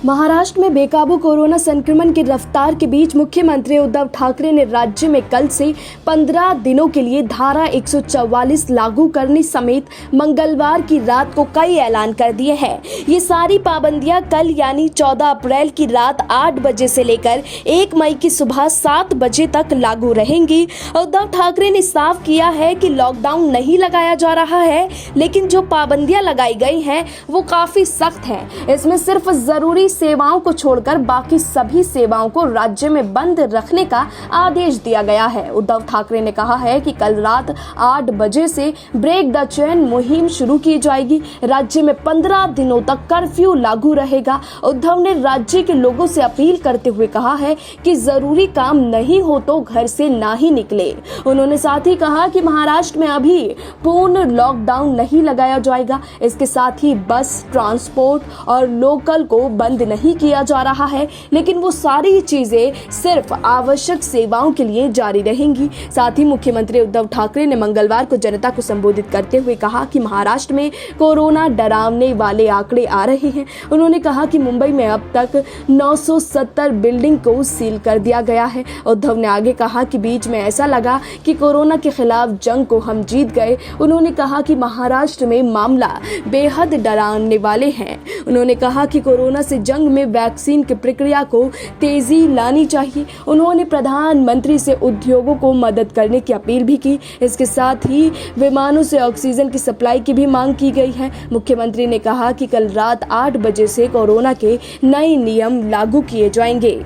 महाराष्ट्र में बेकाबू कोरोना संक्रमण की रफ्तार के बीच मुख्यमंत्री उद्धव ठाकरे ने राज्य में कल से 15 दिनों के लिए धारा 144 लागू करने समेत मंगलवार की रात को कई ऐलान कर दिए हैं। ये सारी पाबंदियां कल यानी 14 अप्रैल की रात 8 बजे से लेकर 1 मई की सुबह 7 बजे तक लागू रहेंगी। उद्धव ठाकरे ने साफ किया है कि लॉकडाउन नहीं लगाया जा रहा है, लेकिन जो पाबंदियां लगाई गई हैं वो काफी सख्त हैं। इसमें सिर्फ जरूरी सेवाओं को छोड़कर बाकी सभी सेवाओं को राज्य में बंद रखने का आदेश दिया गया है। उद्धव ठाकरे ने कहा है कि कल रात 8 बजे से ब्रेक द चेन मुहिम शुरू की जाएगी। राज्य में 15 दिनों तक कर्फ्यू लागू रहेगा। उद्धव ने राज्य के लोगों से अपील करते हुए कहा है कि जरूरी काम नहीं हो तो घर से ना ही निकले। उन्होंने साथ ही कहा कि महाराष्ट्र में अभी पूर्ण लॉकडाउन नहीं लगाया जाएगा। इसके साथ ही बस, ट्रांसपोर्ट और लोकल को बंद नहीं किया जा रहा है, लेकिन वो सारी चीजें सिर्फ आवश्यक सेवाओं के लिए जारी रहेंगी। साथ ही मुख्यमंत्री उद्धव ठाकरे ने मंगलवार को जनता को संबोधित करते हुए कहा कि महाराष्ट्र में कोरोना डरावने वाले आंकड़े आ रहे हैं। उन्होंने कहा कि मुंबई में अब तक 970 बिल्डिंग को सील कर दिया गया है। उद्धव ने आगे कहा कि बीच में ऐसा लगा कि कोरोना के खिलाफ जंग को हम जीत गए। उन्होंने कहा कि महाराष्ट्र में मामला बेहद डरावने वाले हैं। उन्होंने कहा कि कोरोना से जंग में वैक्सीन की प्रक्रिया को तेजी लानी चाहिए। उन्होंने प्रधानमंत्री से उद्योगों को मदद करने की अपील भी की। इसके साथ ही विमानों से ऑक्सीजन की सप्लाई की भी मांग की गई है। मुख्यमंत्री ने कहा कि कल रात 8 बजे से कोरोना के नए नियम लागू किए जाएंगे।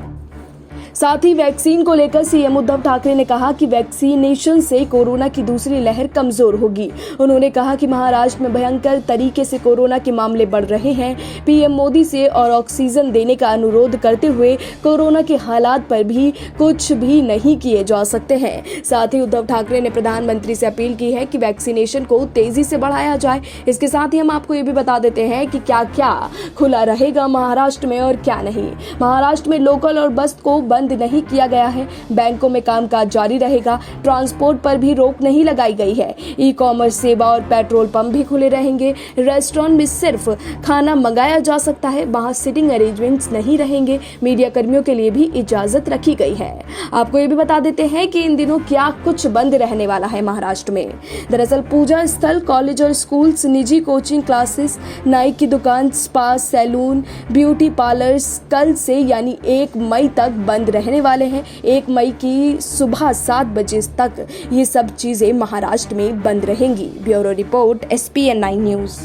साथ ही वैक्सीन को लेकर सीएम उद्धव ठाकरे ने कहा कि वैक्सीनेशन से कोरोना की दूसरी लहर कमजोर होगी। उन्होंने कहा कि महाराष्ट्र में भयंकर तरीके से कोरोना के मामले बढ़ रहे हैं। पीएम मोदी से और ऑक्सीजन देने का अनुरोध करते हुए कोरोना के हालात पर भी कुछ भी नहीं किए जा सकते हैं। साथ ही उद्धव ठाकरे ने प्रधानमंत्री से अपील की है कि वैक्सीनेशन को तेजी से बढ़ाया जाए। इसके साथ ही हम आपको ये भी बता देते हैं कि क्या क्या खुला रहेगा महाराष्ट्र में और क्या नहीं। महाराष्ट्र में लोकल और बस को बंद नहीं किया गया है। बैंकों में कामकाज जारी रहेगा। ट्रांसपोर्ट पर भी रोक नहीं लगाई गई है। ई कॉमर्स सेवा और पेट्रोल पंप भी खुले रहेंगे। रेस्टोरेंट में सिर्फ खाना मंगाया जा सकता है। वहां सिटिंग अरेंजमेंट्स नहीं रहेंगे। मीडिया कर्मियों के लिए भी इजाजत रखी गई है। आपको ये भी बता देते हैं कि इन दिनों क्या कुछ बंद रहने वाला है महाराष्ट्र में। दरअसल पूजा स्थल, कॉलेज और स्कूल्स, निजी कोचिंग क्लासेस, नाई की दुकान, स्पा, सैलून, ब्यूटी पार्लर्स कल से यानी 1 मई तक बंद रहने वाले हैं। 1 मई की सुबह 7 बजे तक ये सब चीजें महाराष्ट्र में बंद रहेंगी। Bureau report SPN9 news.